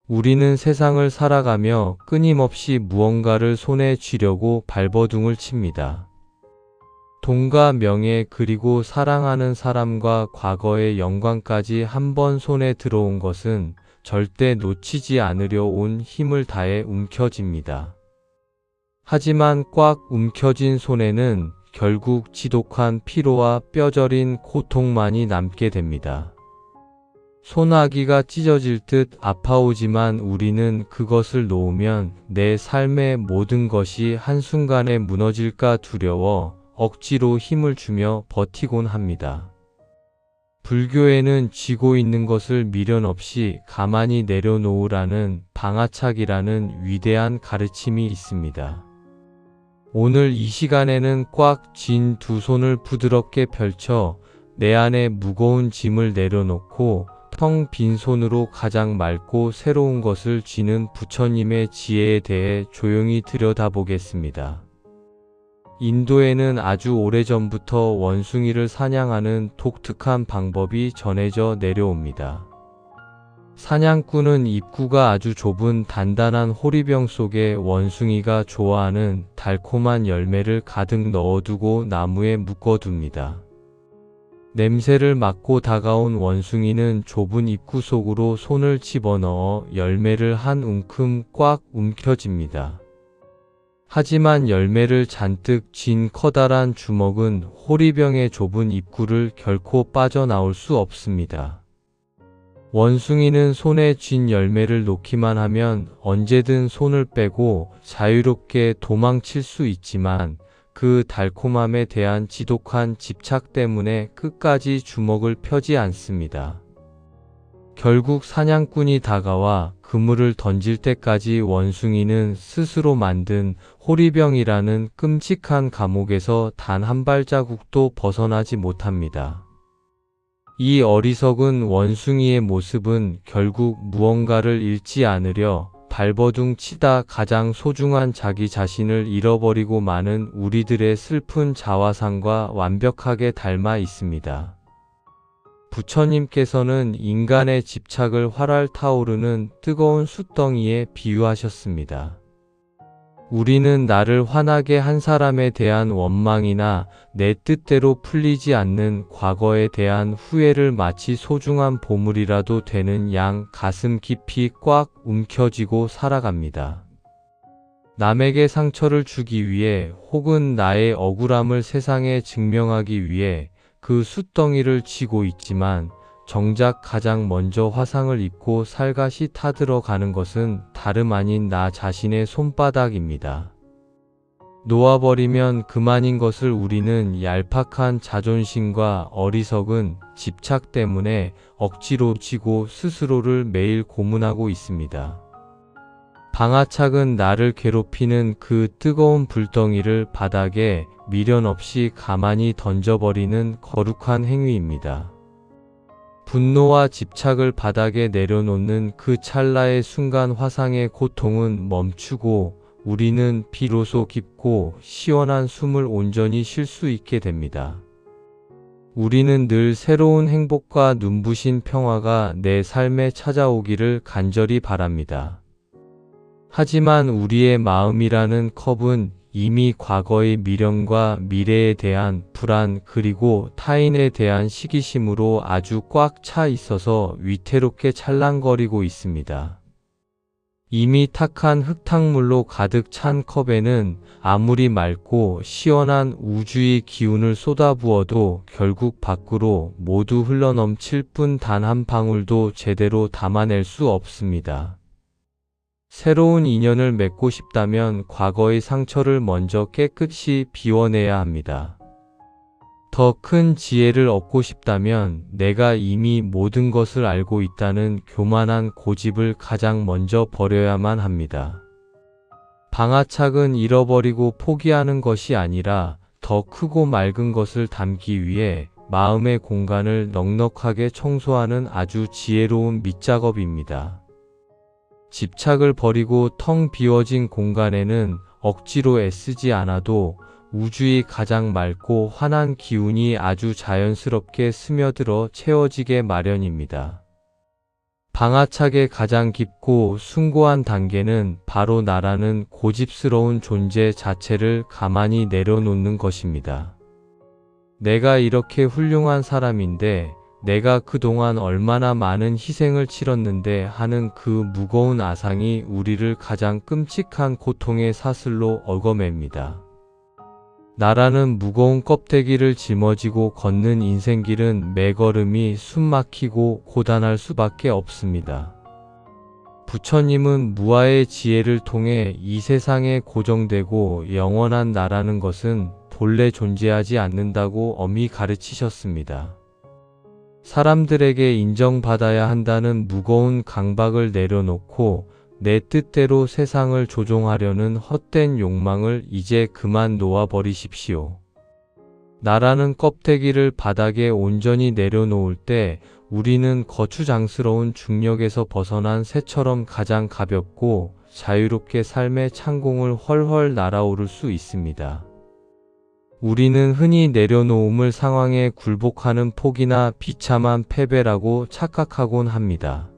우리는 세상을 살아가며 끊임없이 무언가를 손에 쥐려고 발버둥을 칩니다. 돈과 명예 그리고 사랑하는 사람과 과거의 영광까지 한 번 손에 들어온 것은 절대 놓치지 않으려 온 힘을 다해 움켜쥡니다. 하지만 꽉 움켜쥔 손에는 결국 지독한 피로와 뼈저린 고통만이 남게 됩니다. 소나기가 찢어질 듯 아파오지만 우리는 그것을 놓으면 내 삶의 모든 것이 한순간에 무너질까 두려워 억지로 힘을 주며 버티곤 합니다. 불교에는 쥐고 있는 것을 미련 없이 가만히 내려놓으라는 방아착이라는 위대한 가르침이 있습니다. 오늘 이 시간에는 꽉 쥔 두 손을 부드럽게 펼쳐 내 안에 무거운 짐을 내려놓고 텅 빈 손으로 가장 맑고 새로운 것을 쥐는 부처님의 지혜에 대해 조용히 들여다보겠습니다. 인도에는 아주 오래전부터 원숭이를 사냥하는 독특한 방법이 전해져 내려옵니다. 사냥꾼은 입구가 아주 좁은 단단한 호리병 속에 원숭이가 좋아하는 달콤한 열매를 가득 넣어두고 나무에 묶어둡니다. 냄새를 맡고 다가온 원숭이는 좁은 입구 속으로 손을 집어넣어 열매를 한 움큼 꽉 움켜쥡니다. 하지만 열매를 잔뜩 쥔 커다란 주먹은 호리병의 좁은 입구를 결코 빠져나올 수 없습니다. 원숭이는 손에 쥔 열매를 놓기만 하면 언제든 손을 빼고 자유롭게 도망칠 수 있지만 그 달콤함에 대한 지독한 집착 때문에 끝까지 주먹을 펴지 않습니다. 결국 사냥꾼이 다가와 그물을 던질 때까지 원숭이는 스스로 만든 호리병이라는 끔찍한 감옥에서 단 한 발자국도 벗어나지 못합니다. 이 어리석은 원숭이의 모습은 결국 무언가를 잃지 않으려 발버둥 치다 가장 소중한 자기 자신을 잃어버리고 마는 우리들의 슬픈 자화상과 완벽하게 닮아 있습니다. 부처님께서는 인간의 집착을 활활 타오르는 뜨거운 숯덩이에 비유하셨습니다. 우리는 나를 화나게 한 사람에 대한 원망이나 내 뜻대로 풀리지 않는 과거에 대한 후회를 마치 소중한 보물이라도 되는 양 가슴 깊이 꽉 움켜쥐고 살아갑니다. 남에게 상처를 주기 위해 혹은 나의 억울함을 세상에 증명하기 위해 그 숯덩이를 쥐고 있지만 정작 가장 먼저 화상을 입고 살갗이 타들어가는 것은 다름 아닌 나 자신의 손바닥입니다. 놓아버리면 그만인 것을 우리는 얄팍한 자존심과 어리석은 집착 때문에 억지로 쥐고 스스로를 매일 고문하고 있습니다. 방아착은 나를 괴롭히는 그 뜨거운 불덩이를 바닥에 미련 없이 가만히 던져버리는 거룩한 행위입니다. 분노와 집착을 바닥에 내려놓는 그 찰나의 순간 화상의 고통은 멈추고 우리는 비로소 깊고 시원한 숨을 온전히 쉴 수 있게 됩니다. 우리는 늘 새로운 행복과 눈부신 평화가 내 삶에 찾아오기를 간절히 바랍니다. 하지만 우리의 마음이라는 컵은 이미 과거의 미련과 미래에 대한 불안 그리고 타인에 대한 시기심으로 아주 꽉 차 있어서 위태롭게 찰랑거리고 있습니다. 이미 탁한 흙탕물로 가득 찬 컵에는 아무리 맑고 시원한 우주의 기운을 쏟아부어도 결국 밖으로 모두 흘러넘칠 뿐 단 한 방울도 제대로 담아낼 수 없습니다. 새로운 인연을 맺고 싶다면 과거의 상처를 먼저 깨끗이 비워내야 합니다. 더 큰 지혜를 얻고 싶다면 내가 이미 모든 것을 알고 있다는 교만한 고집을 가장 먼저 버려야만 합니다. 방아착은 잃어버리고 포기하는 것이 아니라 더 크고 맑은 것을 담기 위해 마음의 공간을 넉넉하게 청소하는 아주 지혜로운 밑작업입니다. 집착을 버리고 텅 비워진 공간에는 억지로 애쓰지 않아도 우주의 가장 맑고 환한 기운이 아주 자연스럽게 스며들어 채워지게 마련입니다. 방아착의 가장 깊고 숭고한 단계는 바로 나라는 고집스러운 존재 자체를 가만히 내려놓는 것입니다. 내가 이렇게 훌륭한 사람인데 내가 그동안 얼마나 많은 희생을 치렀는데 하는 그 무거운 아상이 우리를 가장 끔찍한 고통의 사슬로 얽어맵니다. 나라는 무거운 껍데기를 짊어지고 걷는 인생길은 매걸음이 숨막히고 고단할 수밖에 없습니다. 부처님은 무아의 지혜를 통해 이 세상에 고정되고 영원한 나라는 것은 본래 존재하지 않는다고 엄히 가르치셨습니다. 사람들에게 인정받아야 한다는 무거운 강박을 내려놓고 내 뜻대로 세상을 조종하려는 헛된 욕망을 이제 그만 놓아버리십시오. 나라는 껍데기를 바닥에 온전히 내려놓을 때 우리는 거추장스러운 중력에서 벗어난 새처럼 가장 가볍고 자유롭게 삶의 창공을 훨훨 날아오를 수 있습니다. 우리는 흔히 내려놓음을 상황에 굴복하는 포기나 비참한 패배라고 착각하곤 합니다.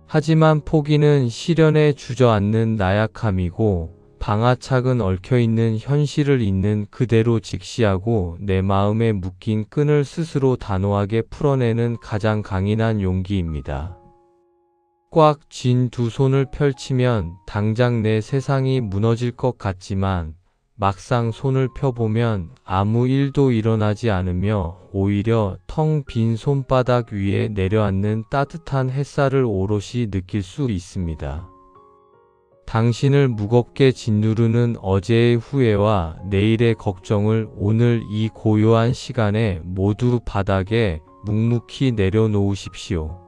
하지만 포기는 시련에 주저앉는 나약함이고 방아착은 얽혀있는 현실을 있는 그대로 직시하고 내 마음에 묶인 끈을 스스로 단호하게 풀어내는 가장 강인한 용기입니다. 꽉 쥔 두 손을 펼치면 당장 내 세상이 무너질 것 같지만 막상 손을 펴보면 아무 일도 일어나지 않으며 오히려 텅 빈 손바닥 위에 내려앉는 따뜻한 햇살을 오롯이 느낄 수 있습니다. 당신을 무겁게 짓누르는 어제의 후회와 내일의 걱정을 오늘 이 고요한 시간에 모두 바닥에 묵묵히 내려놓으십시오.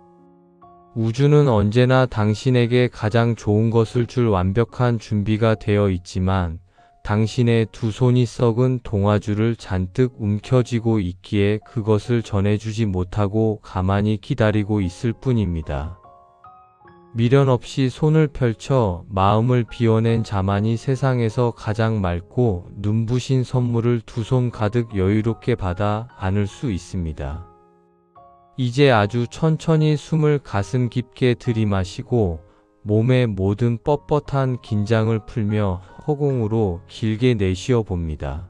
우주는 언제나 당신에게 가장 좋은 것을 줄 완벽한 준비가 되어 있지만 당신의 두 손이 썩은 동아줄을 잔뜩 움켜쥐고 있기에 그것을 전해주지 못하고 가만히 기다리고 있을 뿐입니다. 미련 없이 손을 펼쳐 마음을 비워낸 자만이 세상에서 가장 맑고 눈부신 선물을 두 손 가득 여유롭게 받아 안을 수 있습니다. 이제 아주 천천히 숨을 가슴 깊게 들이마시고 몸의 모든 뻣뻣한 긴장을 풀며 허공으로 길게 내쉬어 봅니다.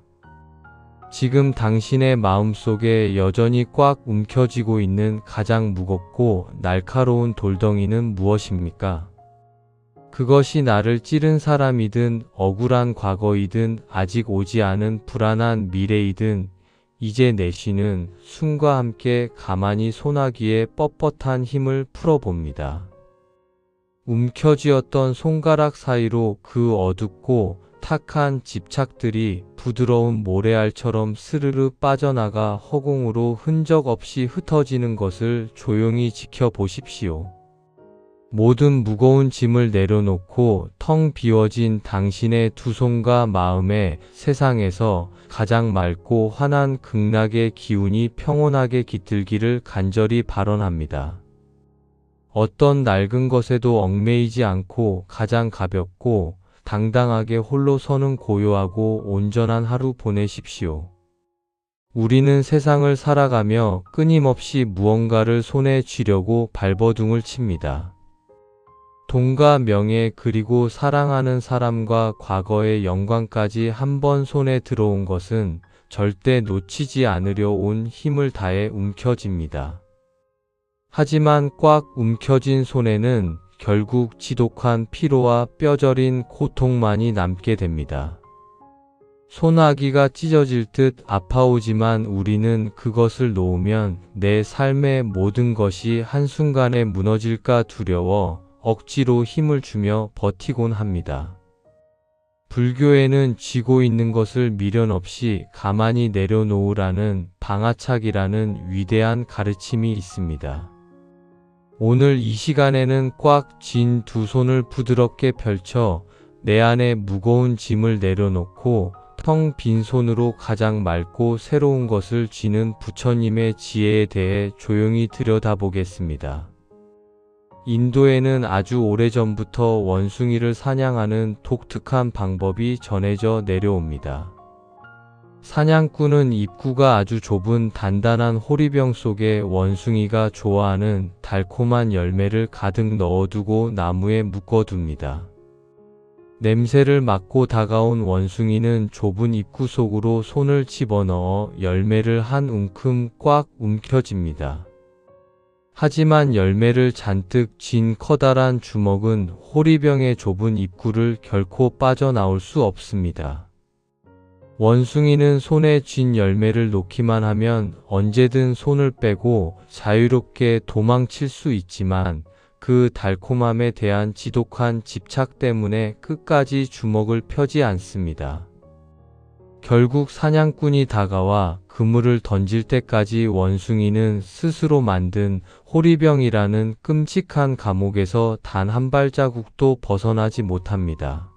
지금 당신의 마음속에 여전히 꽉 움켜쥐고 있는 가장 무겁고 날카로운 돌덩이는 무엇입니까? 그것이 나를 찌른 사람이든 억울한 과거이든 아직 오지 않은 불안한 미래이든 이제 내쉬는 숨과 함께 가만히 소나기의 뻣뻣한 힘을 풀어봅니다. 움켜쥐었던 손가락 사이로 그 어둡고 탁한 집착들이 부드러운 모래알처럼 스르르 빠져나가 허공으로 흔적 없이 흩어지는 것을 조용히 지켜보십시오. 모든 무거운 짐을 내려놓고 텅 비워진 당신의 두 손과 마음에 세상에서 가장 맑고 환한 극락의 기운이 평온하게 깃들기를 간절히 발언합니다. 어떤 낡은 것에도 얽매이지 않고 가장 가볍고 당당하게 홀로 서는 고요하고 온전한 하루 보내십시오. 우리는 세상을 살아가며 끊임없이 무언가를 손에 쥐려고 발버둥을 칩니다. 돈과 명예 그리고 사랑하는 사람과 과거의 영광까지 한 번 손에 들어온 것은 절대 놓치지 않으려 온 힘을 다해 움켜쥡니다. 하지만 꽉 움켜쥔 손에는 결국 지독한 피로와 뼈저린 고통만이 남게 됩니다. 소나기가 찢어질 듯 아파오지만 우리는 그것을 놓으면 내 삶의 모든 것이 한순간에 무너질까 두려워 억지로 힘을 주며 버티곤 합니다. 불교에는 쥐고 있는 것을 미련 없이 가만히 내려놓으라는 방아착이라는 위대한 가르침이 있습니다. 오늘 이 시간에는 꽉 쥔 두 손을 부드럽게 펼쳐 내 안에 무거운 짐을 내려놓고 텅 빈 손으로 가장 맑고 새로운 것을 쥐는 부처님의 지혜에 대해 조용히 들여다보겠습니다. 인도에는 아주 오래전부터 원숭이를 사냥하는 독특한 방법이 전해져 내려옵니다. 사냥꾼은 입구가 아주 좁은 단단한 호리병 속에 원숭이가 좋아하는 달콤한 열매를 가득 넣어두고 나무에 묶어둡니다. 냄새를 맡고 다가온 원숭이는 좁은 입구 속으로 손을 집어넣어 열매를 한 움큼 꽉 움켜쥡니다. 하지만 열매를 잔뜩 쥔 커다란 주먹은 호리병의 좁은 입구를 결코 빠져나올 수 없습니다. 원숭이는 손에 쥔 열매를 놓기만 하면 언제든 손을 빼고 자유롭게 도망칠 수 있지만 그 달콤함에 대한 지독한 집착 때문에 끝까지 주먹을 펴지 않습니다. 결국 사냥꾼이 다가와 그물을 던질 때까지 원숭이는 스스로 만든 호리병이라는 끔찍한 감옥에서 단 한 발자국도 벗어나지 못합니다.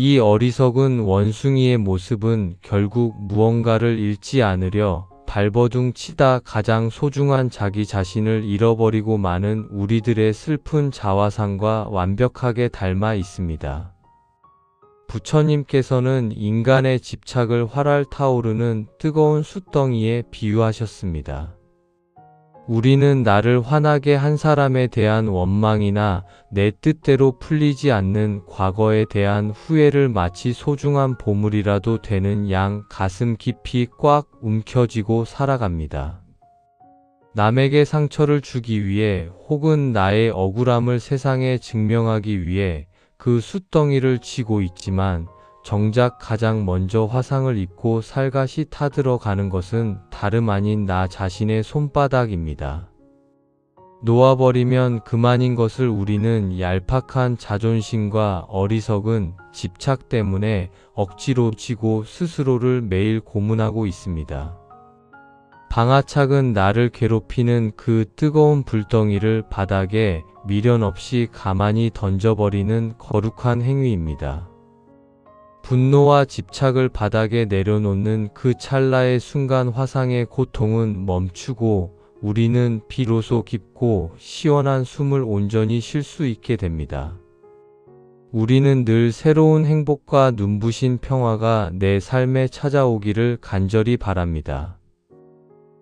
이 어리석은 원숭이의 모습은 결국 무언가를 잃지 않으려 발버둥 치다 가장 소중한 자기 자신을 잃어버리고 마는 우리들의 슬픈 자화상과 완벽하게 닮아 있습니다. 부처님께서는 인간의 집착을 활활 타오르는 뜨거운 숯덩이에 비유하셨습니다. 우리는 나를 화나게 한 사람에 대한 원망이나 내 뜻대로 풀리지 않는 과거에 대한 후회를 마치 소중한 보물이라도 되는 양 가슴 깊이 꽉 움켜쥐고 살아갑니다. 남에게 상처를 주기 위해 혹은 나의 억울함을 세상에 증명하기 위해 그 숯덩이를 쥐고 있지만 정작 가장 먼저 화상을 입고 살갗이 타들어가는 것은 다름 아닌 나 자신의 손바닥입니다. 놓아버리면 그만인 것을 우리는 얄팍한 자존심과 어리석은 집착 때문에 억지로 쥐고 스스로를 매일 고문하고 있습니다. 방아착은 나를 괴롭히는 그 뜨거운 불덩이를 바닥에 미련 없이 가만히 던져버리는 거룩한 행위입니다. 분노와 집착을 바닥에 내려놓는 그 찰나의 순간 화상의 고통은 멈추고 우리는 비로소 깊고 시원한 숨을 온전히 쉴 수 있게 됩니다. 우리는 늘 새로운 행복과 눈부신 평화가 내 삶에 찾아오기를 간절히 바랍니다.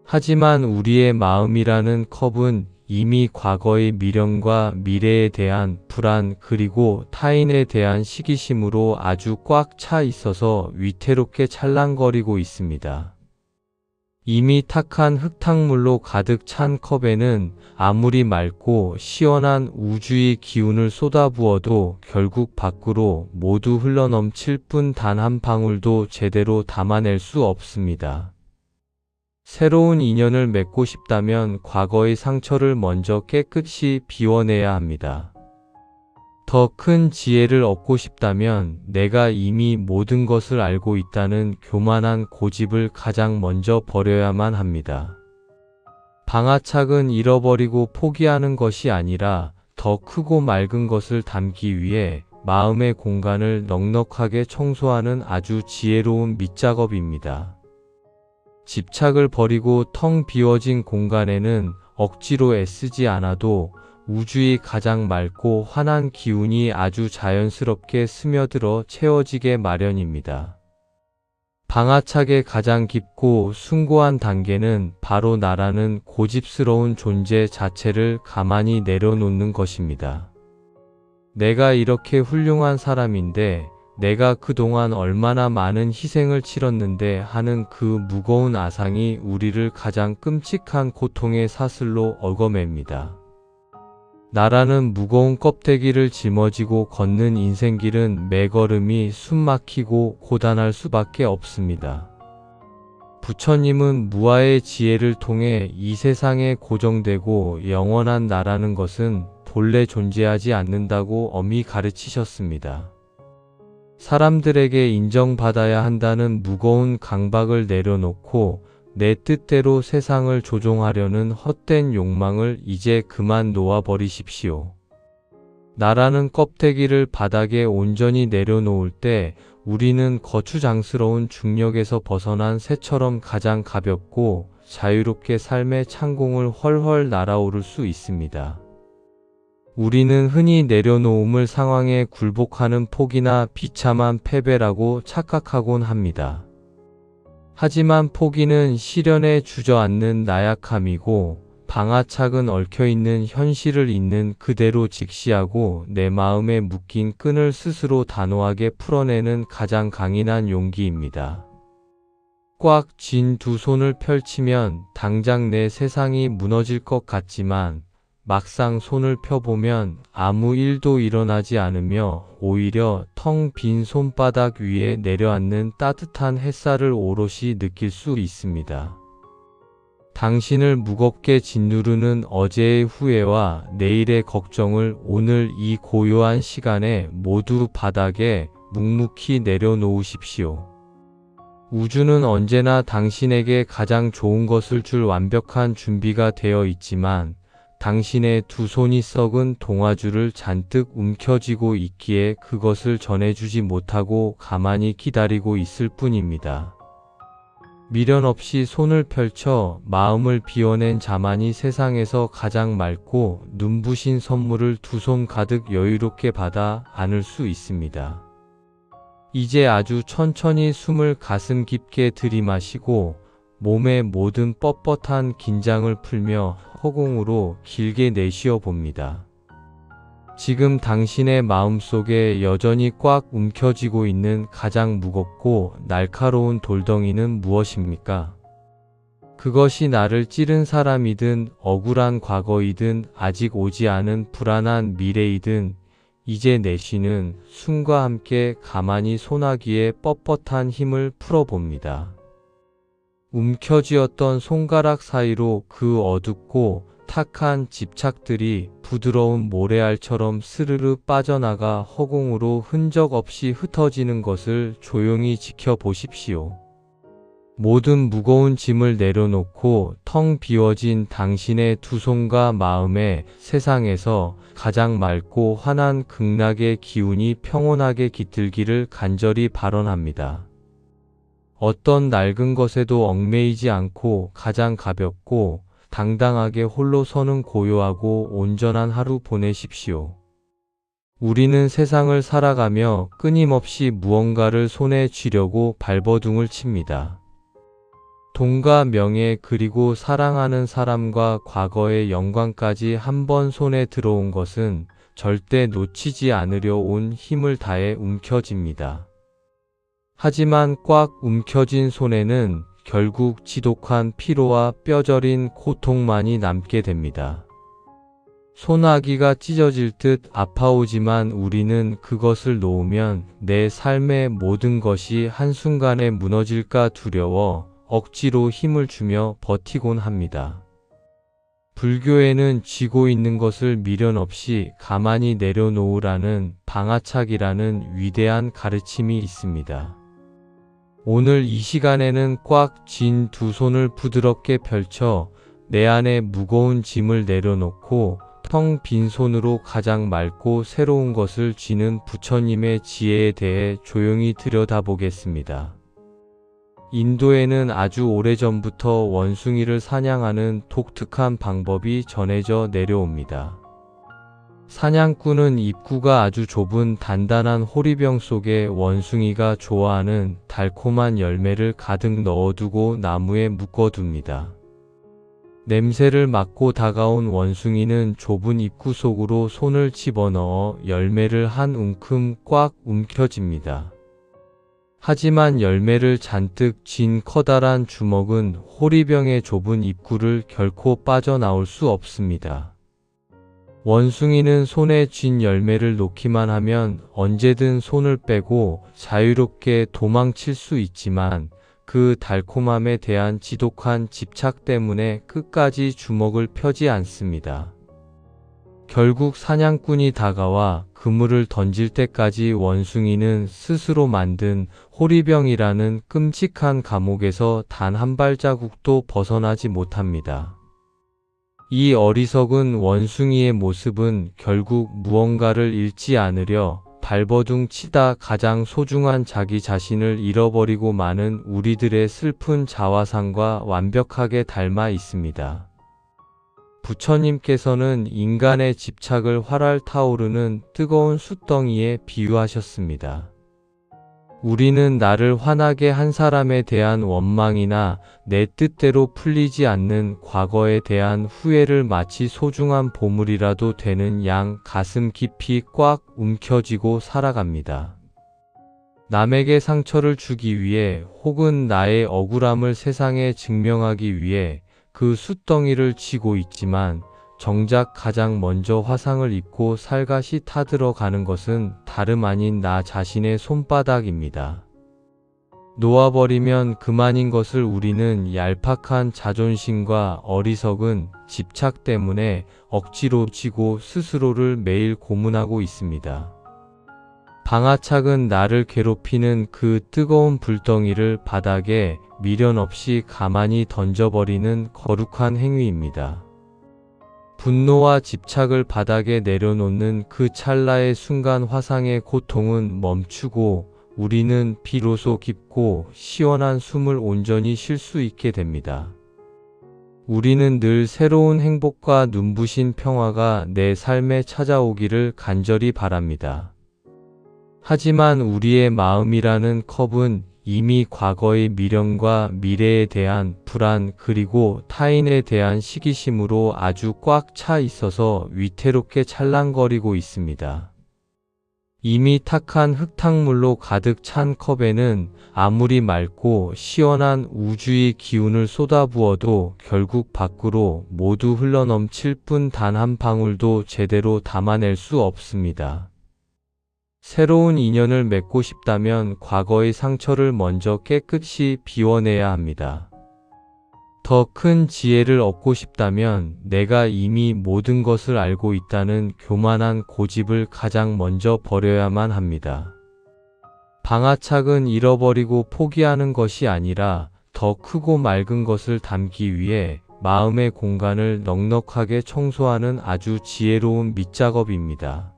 하지만 우리의 마음이라는 컵은 이미 과거의 미련과 미래에 대한 불안 그리고 타인에 대한 시기심으로 아주 꽉 차 있어서 위태롭게 찰랑거리고 있습니다. 이미 탁한 흙탕물로 가득 찬 컵에는 아무리 맑고 시원한 우주의 기운을 쏟아부어도 결국 밖으로 모두 흘러넘칠 뿐 단 한 방울도 제대로 담아낼 수 없습니다. 새로운 인연을 맺고 싶다면 과거의 상처를 먼저 깨끗이 비워내야 합니다. 더 큰 지혜를 얻고 싶다면 내가 이미 모든 것을 알고 있다는 교만한 고집을 가장 먼저 버려야만 합니다. 방아착은 잃어버리고 포기하는 것이 아니라 더 크고 맑은 것을 담기 위해 마음의 공간을 넉넉하게 청소하는 아주 지혜로운 밑작업입니다. 집착을 버리고 텅 비워진 공간에는 억지로 애쓰지 않아도 우주의 가장 맑고 환한 기운이 아주 자연스럽게 스며들어 채워지게 마련입니다. 방아착의 가장 깊고 숭고한 단계는 바로 나라는 고집스러운 존재 자체를 가만히 내려놓는 것입니다. 내가 이렇게 훌륭한 사람인데 내가 그동안 얼마나 많은 희생을 치렀는데 하는 그 무거운 아상이 우리를 가장 끔찍한 고통의 사슬로 얽어맵니다. 나라는 무거운 껍데기를 짊어지고 걷는 인생길은 매걸음이 숨막히고 고단할 수밖에 없습니다. 부처님은 무아의 지혜를 통해 이 세상에 고정되고 영원한 나라는 것은 본래 존재하지 않는다고 엄히 가르치셨습니다. 사람들에게 인정받아야 한다는 무거운 강박을 내려놓고 내 뜻대로 세상을 조종하려는 헛된 욕망을 이제 그만 놓아버리십시오. 나라는 껍데기를 바닥에 온전히 내려놓을 때 우리는 거추장스러운 중력에서 벗어난 새처럼 가장 가볍고 자유롭게 삶의 창공을 훨훨 날아오를 수 있습니다. 우리는 흔히 내려놓음을 상황에 굴복하는 포기나 비참한 패배라고 착각하곤 합니다. 하지만 포기는 시련에 주저앉는 나약함이고, 방아착은 얽혀있는 현실을 있는 그대로 직시하고 내 마음에 묶인 끈을 스스로 단호하게 풀어내는 가장 강인한 용기입니다. 꽉 쥔 두 손을 펼치면 당장 내 세상이 무너질 것 같지만 막상 손을 펴보면 아무 일도 일어나지 않으며 오히려 텅 빈 손바닥 위에 내려앉는 따뜻한 햇살을 오롯이 느낄 수 있습니다. 당신을 무겁게 짓누르는 어제의 후회와 내일의 걱정을 오늘 이 고요한 시간에 모두 바닥에 묵묵히 내려놓으십시오. 우주는 언제나 당신에게 가장 좋은 것을 줄 완벽한 준비가 되어 있지만 당신의 두 손이 썩은 동아줄을 잔뜩 움켜쥐고 있기에 그것을 전해주지 못하고 가만히 기다리고 있을 뿐입니다. 미련 없이 손을 펼쳐 마음을 비워낸 자만이 세상에서 가장 맑고 눈부신 선물을 두 손 가득 여유롭게 받아 안을 수 있습니다. 이제 아주 천천히 숨을 가슴 깊게 들이마시고 몸의 모든 뻣뻣한 긴장을 풀며 허공으로 길게 내쉬어 봅니다. 지금 당신의 마음속에 여전히 꽉 움켜쥐고 있는 가장 무겁고 날카로운 돌덩이는 무엇입니까? 그것이 나를 찌른 사람이든 억울한 과거이든 아직 오지 않은 불안한 미래이든 이제 내쉬는 숨과 함께 가만히 소나기에 뻣뻣한 힘을 풀어봅니다. 움켜쥐었던 손가락 사이로 그 어둡고 탁한 집착들이 부드러운 모래알처럼 스르르 빠져나가 허공으로 흔적 없이 흩어지는 것을 조용히 지켜보십시오. 모든 무거운 짐을 내려놓고 텅 비워진 당신의 두 손과 마음에 세상에서 가장 맑고 환한 극락의 기운이 평온하게 깃들기를 간절히 발언합니다. 어떤 낡은 것에도 얽매이지 않고 가장 가볍고 당당하게 홀로 서는 고요하고 온전한 하루 보내십시오. 우리는 세상을 살아가며 끊임없이 무언가를 손에 쥐려고 발버둥을 칩니다. 돈과 명예 그리고 사랑하는 사람과 과거의 영광까지 한 번 손에 들어온 것은 절대 놓치지 않으려 온 힘을 다해 움켜집니다. 하지만 꽉 움켜진 손에는 결국 지독한 피로와 뼈저린 고통만이 남게 됩니다. 소나기가 찢어질 듯 아파오지만 우리는 그것을 놓으면 내 삶의 모든 것이 한순간에 무너질까 두려워 억지로 힘을 주며 버티곤 합니다. 불교에는 쥐고 있는 것을 미련 없이 가만히 내려놓으라는 방아착이라는 위대한 가르침이 있습니다. 오늘 이 시간에는 꽉 쥔 두 손을 부드럽게 펼쳐 내 안에 무거운 짐을 내려놓고 텅 빈 손으로 가장 맑고 새로운 것을 쥐는 부처님의 지혜에 대해 조용히 들여다보겠습니다. 인도에는 아주 오래전부터 원숭이를 사냥하는 독특한 방법이 전해져 내려옵니다. 사냥꾼은 입구가 아주 좁은 단단한 호리병 속에 원숭이가 좋아하는 달콤한 열매를 가득 넣어두고 나무에 묶어둡니다. 냄새를 맡고 다가온 원숭이는 좁은 입구 속으로 손을 집어넣어 열매를 한 움큼 꽉 움켜쥡니다. 하지만 열매를 잔뜩 쥔 커다란 주먹은 호리병의 좁은 입구를 결코 빠져나올 수 없습니다. 원숭이는 손에 쥔 열매를 놓기만 하면 언제든 손을 빼고 자유롭게 도망칠 수 있지만 그 달콤함에 대한 지독한 집착 때문에 끝까지 주먹을 펴지 않습니다. 결국 사냥꾼이 다가와 그물을 던질 때까지 원숭이는 스스로 만든 호리병이라는 끔찍한 감옥에서 단 한 발자국도 벗어나지 못합니다. 이 어리석은 원숭이의 모습은 결국 무언가를 잃지 않으려 발버둥 치다 가장 소중한 자기 자신을 잃어버리고 마는 우리들의 슬픈 자화상과 완벽하게 닮아 있습니다. 부처님께서는 인간의 집착을 활활 타오르는 뜨거운 숯덩이에 비유하셨습니다. 우리는 나를 화나게 한 사람에 대한 원망이나 내 뜻대로 풀리지 않는 과거에 대한 후회를 마치 소중한 보물이라도 되는 양 가슴 깊이 꽉 움켜쥐고 살아갑니다. 남에게 상처를 주기 위해 혹은 나의 억울함을 세상에 증명하기 위해 그 숫덩이를 쥐고 있지만 정작 가장 먼저 화상을 입고 살갗이 타들어가는 것은 다름 아닌 나 자신의 손바닥입니다. 놓아버리면 그만인 것을 우리는 얄팍한 자존심과 어리석은 집착 때문에 억지로 쥐고 스스로를 매일 고문하고 있습니다. 방아착은 나를 괴롭히는 그 뜨거운 불덩이를 바닥에 미련 없이 가만히 던져버리는 거룩한 행위입니다. 분노와 집착을 바닥에 내려놓는 그 찰나의 순간 화상의 고통은 멈추고 우리는 비로소 깊고 시원한 숨을 온전히 쉴 수 있게 됩니다. 우리는 늘 새로운 행복과 눈부신 평화가 내 삶에 찾아오기를 간절히 바랍니다. 하지만 우리의 마음이라는 컵은 이미 과거의 미련과 미래에 대한 불안 그리고 타인에 대한 시기심으로 아주 꽉 차 있어서 위태롭게 찰랑거리고 있습니다. 이미 탁한 흙탕물로 가득 찬 컵에는 아무리 맑고 시원한 우주의 기운을 쏟아부어도 결국 밖으로 모두 흘러넘칠 뿐 단 한 방울도 제대로 담아낼 수 없습니다. 새로운 인연을 맺고 싶다면 과거의 상처를 먼저 깨끗이 비워내야 합니다. 더 큰 지혜를 얻고 싶다면 내가 이미 모든 것을 알고 있다는 교만한 고집을 가장 먼저 버려야만 합니다. 방아착은 잃어버리고 포기하는 것이 아니라 더 크고 맑은 것을 담기 위해 마음의 공간을 넉넉하게 청소하는 아주 지혜로운 밑작업입니다.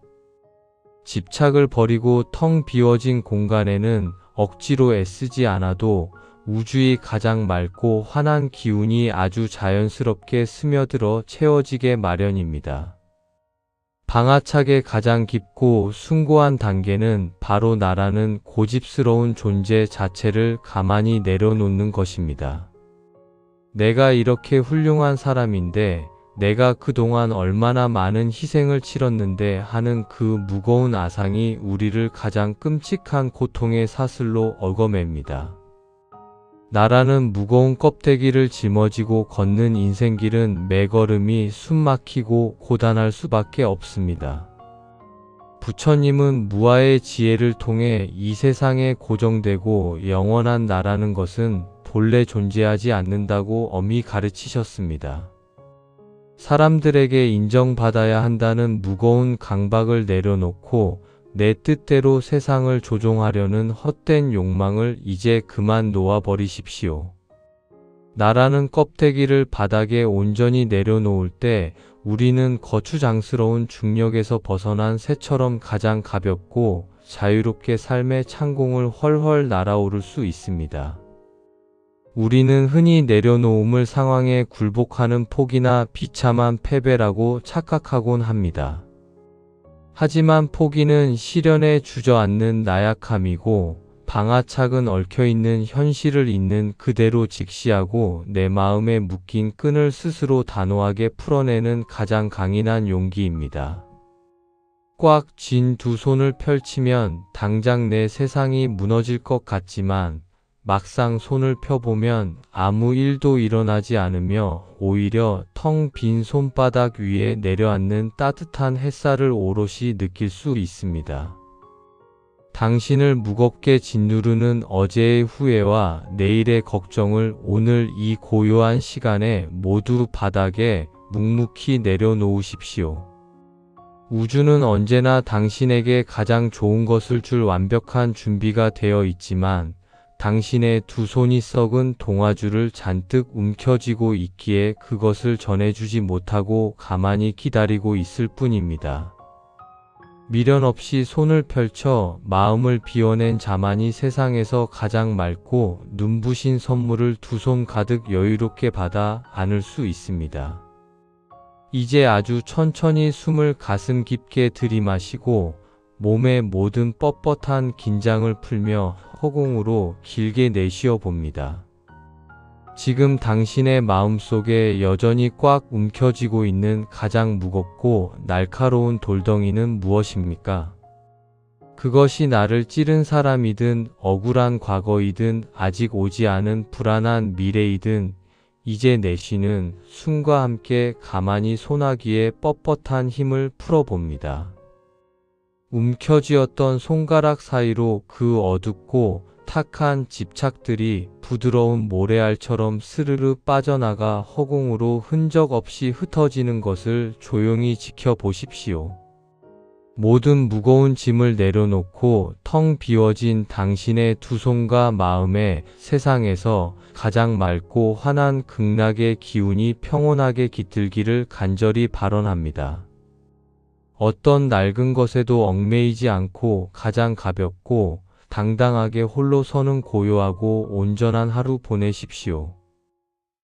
집착을 버리고 텅 비워진 공간에는 억지로 애쓰지 않아도 우주의 가장 맑고 환한 기운이 아주 자연스럽게 스며들어 채워지게 마련입니다. 방아착의 가장 깊고 숭고한 단계는 바로 나라는 고집스러운 존재 자체를 가만히 내려놓는 것입니다. 내가 이렇게 훌륭한 사람인데 내가 그동안 얼마나 많은 희생을 치렀는데 하는 그 무거운 아상이 우리를 가장 끔찍한 고통의 사슬로 얽어맵니다. 나라는 무거운 껍데기를 짊어지고 걷는 인생길은 매 걸음이 숨막히고 고단할 수밖에 없습니다. 부처님은 무아의 지혜를 통해 이 세상에 고정되고 영원한 나라는 것은 본래 존재하지 않는다고 엄히 가르치셨습니다. 사람들에게 인정받아야 한다는 무거운 강박을 내려놓고 내 뜻대로 세상을 조종하려는 헛된 욕망을 이제 그만 놓아버리십시오. 나라는 껍데기를 바닥에 온전히 내려놓을 때 우리는 거추장스러운 중력에서 벗어난 새처럼 가장 가볍고 자유롭게 삶의 창공을 훨훨 날아오를 수 있습니다. 우리는 흔히 내려놓음을 상황에 굴복하는 포기나 비참한 패배라고 착각하곤 합니다. 하지만 포기는 시련에 주저앉는 나약함이고 방아착은 얽혀있는 현실을 있는 그대로 직시하고 내 마음에 묶인 끈을 스스로 단호하게 풀어내는 가장 강인한 용기입니다. 꽉 쥔 두 손을 펼치면 당장 내 세상이 무너질 것 같지만 막상 손을 펴보면 아무 일도 일어나지 않으며 오히려 텅 빈 손바닥 위에 내려앉는 따뜻한 햇살을 오롯이 느낄 수 있습니다. 당신을 무겁게 짓누르는 어제의 후회와 내일의 걱정을 오늘 이 고요한 시간에 모두 바닥에 묵묵히 내려놓으십시오. 우주는 언제나 당신에게 가장 좋은 것을 줄 완벽한 준비가 되어 있지만 당신의 두 손이 썩은 동아줄을 잔뜩 움켜쥐고 있기에 그것을 전해주지 못하고 가만히 기다리고 있을 뿐입니다. 미련 없이 손을 펼쳐 마음을 비워낸 자만이 세상에서 가장 맑고 눈부신 선물을 두 손 가득 여유롭게 받아 안을 수 있습니다. 이제 아주 천천히 숨을 가슴 깊게 들이마시고 몸의 모든 뻣뻣한 긴장을 풀며 허공으로 길게 내쉬어 봅니다. 지금 당신의 마음속에 여전히 꽉 움켜쥐고 있는 가장 무겁고 날카로운 돌덩이는 무엇입니까? 그것이 나를 찌른 사람이든 억울한 과거이든 아직 오지 않은 불안한 미래이든 이제 내쉬는 숨과 함께 가만히 소나기에 뻣뻣한 힘을 풀어봅니다. 움켜쥐었던 손가락 사이로 그 어둡고 탁한 집착들이 부드러운 모래알처럼 스르르 빠져나가 허공으로 흔적 없이 흩어지는 것을 조용히 지켜보십시오. 모든 무거운 짐을 내려놓고 텅 비워진 당신의 두 손과 마음에 세상에서 가장 맑고 환한 극락의 기운이 평온하게 깃들기를 간절히 발언합니다. 어떤 낡은 것에도 얽매이지 않고 가장 가볍고 당당하게 홀로 서는 고요하고 온전한 하루 보내십시오.